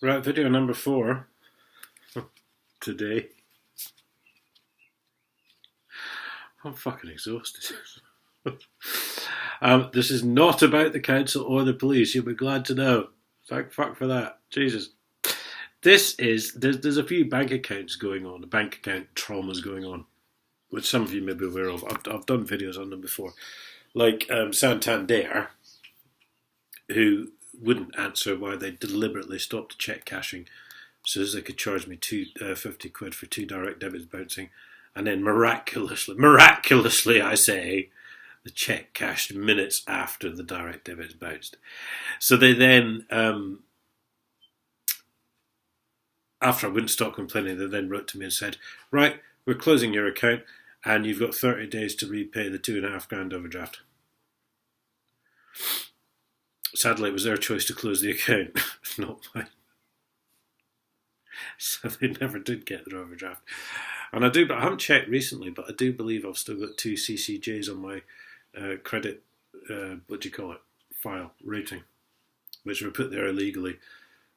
Right, video number 4 today. I'm fucking exhausted. This is not about the council or the police. You'll be glad to know. Thank fuck for that. Jesus. There's a few bank accounts going on, bank account traumas going on, which some of you may be aware of. I've done videos on them before. Like Santander, who wouldn't answer why they deliberately stopped check cashing so as they could charge me 50 quid for 2 direct debits bouncing, and then miraculously I say, the check cashed minutes after the direct debits bounced. So they then, after I wouldn't stop complaining, they then wrote to me and said, right, we're closing your account and you've got 30 days to repay the £2,500 overdraft. Sadly, it was their choice to close the account, not mine. So they never did get their overdraft. And I haven't checked recently, but I do believe I've still got 2 CCJs on my credit, file rating, which were put there illegally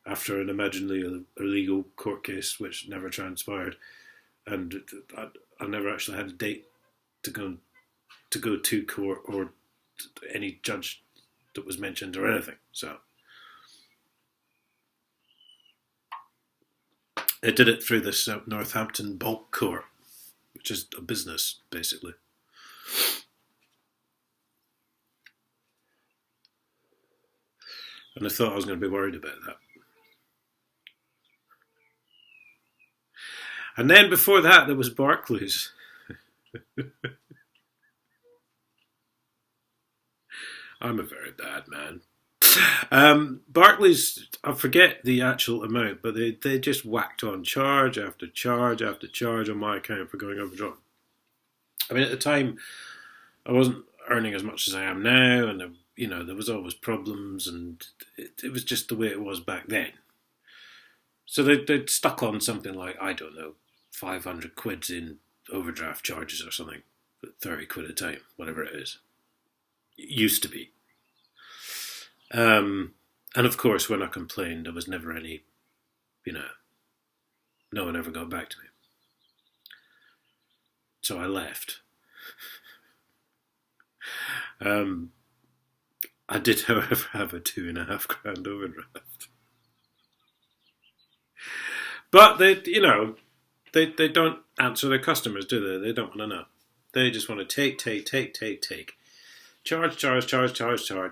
after an imaginally illegal court case which never transpired. And I never actually had a date to go to court or any judge that was mentioned or anything. So they did it through this Northampton bulk court, which is a business basically. And I thought I was going to be worried about that. And then before that, there was Barclays. I'm a very bad man. Barclays, I forget the actual amount, but they just whacked on charge after charge after charge on my account for going overdrawn. I mean, at the time, I wasn't earning as much as I am now, and there was always problems, and it was just the way it was back then. So they'd stuck on something like, I don't know, 500 quid in overdraft charges or something, 30 quid a time, whatever it is. It used to be. And of course, when I complained, there was never any, no one ever got back to me. So I left. I did, however, have a £2,500 overdraft. But they don't answer their customers, do they? They don't want to know. They just want to take. Charge.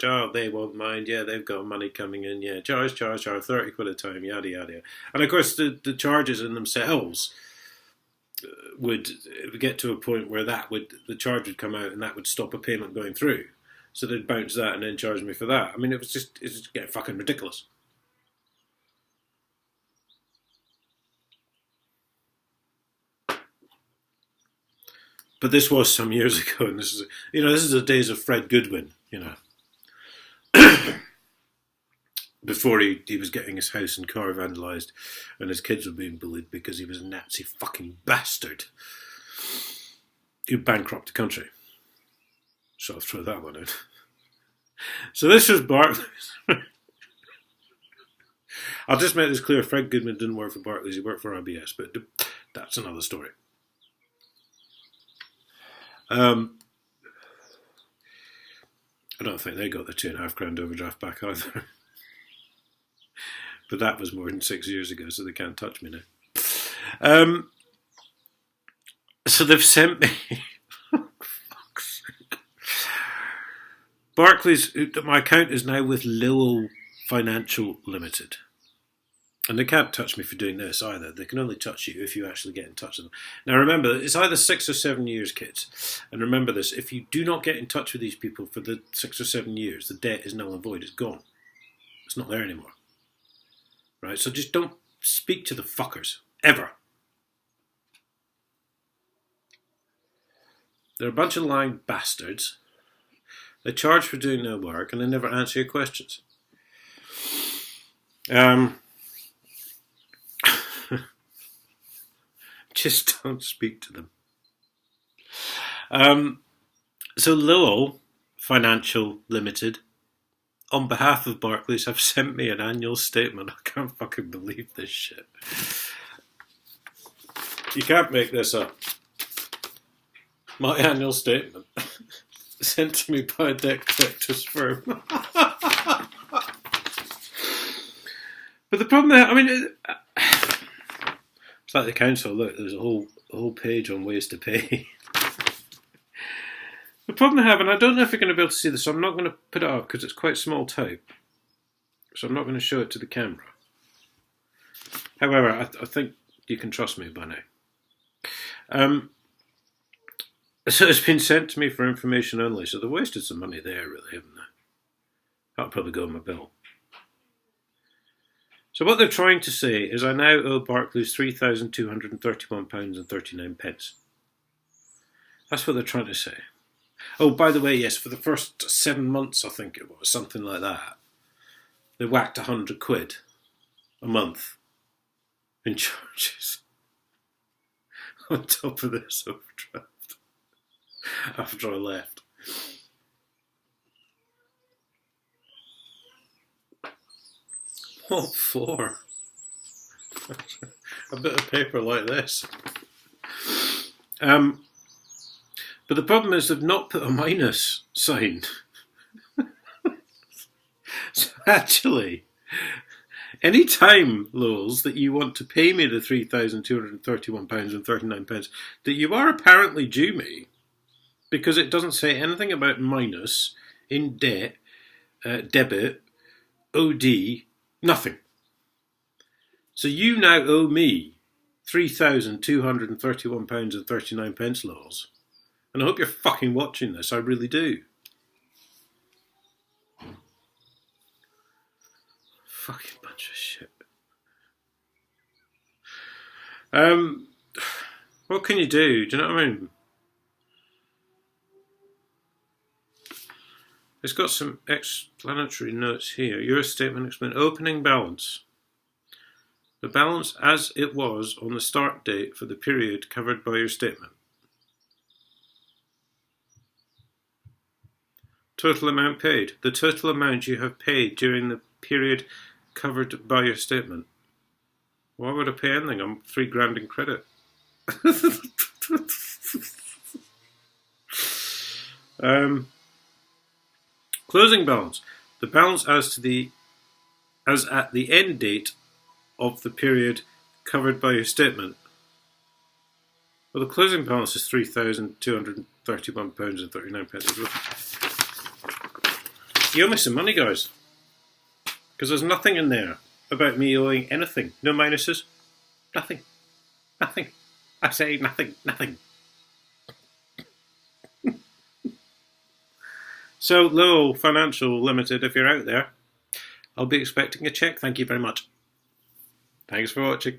Oh, they won't mind. Yeah, they've got money coming in. Yeah, charge. 30 quid a time. Yada, yada. And of course, the charges in themselves would get to a point where the charge would come out and that would stop a payment going through. So they'd bounce that and then charge me for that. I mean, it's just getting fucking ridiculous. But this was some years ago, and this is the days of Fred Goodwin, before he was getting his house and car vandalised, and his kids were being bullied because he was a Nazi fucking bastard who bankrupted the country. So I'll throw that one out. So this was Barclays. I'll just make this clear: Fred Goodwin didn't work for Barclays; he worked for RBS, but that's another story. I don't think they got the £2,500 overdraft back either. But that was more than 6 years ago, so they can't touch me now. So they've sent me... Fuck's sake. Barclays, my account is now with Lowell Financial Limited. And they can't touch me for doing this either. They can only touch you if you actually get in touch with them. Now remember, it's either 6 or 7 years, kids. And remember this, if you do not get in touch with these people for the 6 or 7 years, the debt is null and void, it's gone. It's not there anymore. Right, so just don't speak to the fuckers, ever. They're a bunch of lying bastards. They charge for doing no work and they never answer your questions. Just don't speak to them. So Lowell Financial Limited on behalf of Barclays, have sent me an annual statement. I can't fucking believe this shit. You can't make this up. My annual statement sent to me by a debt collector's firm. But the problem, I mean, it's like the council. Look, there's a whole page on ways to pay. The problem I have, and I don't know if you're going to be able to see this, so I'm not going to put it up because it's quite small type. So I'm not going to show it to the camera. However, I think you can trust me by now. So it's been sent to me for information only. So they've wasted some money there, really, haven't they? That'll probably go on my bill. So what they're trying to say is I now owe Barclays £3,231.39. That's what they're trying to say. Oh, by the way, yes, for the first 7 months, I think it was, something like that, they whacked £100 a month in charges on top of this overdraft after I left. What for? A bit of paper like this. But the problem is they've not put a minus sign. So actually, any time, Lowells, that you want to pay me the £3,231.39 that you are apparently due me, because it doesn't say anything about minus, in debt, debit, OD, nothing. So you now owe me £3,231.39, Lowells. And I hope you're fucking watching this, I really do. Fucking bunch of shit. What can you do? Do you know what I mean? It's got some explanatory notes here. Your statement explain opening balance. The balance as it was on the start date for the period covered by your statement. Total amount paid. The total amount you have paid during the period covered by your statement. Why would I pay anything? I'm £3,000 in credit. Closing balance. The balance as at the end date of the period covered by your statement. Well, the closing balance is £3,231.39. You owe me some money, guys. Because there's nothing in there about me owing anything. No minuses. Nothing. Nothing. I say nothing. Nothing. So, Lowell Financial Limited, if you're out there, I'll be expecting a cheque. Thank you very much. Thanks for watching.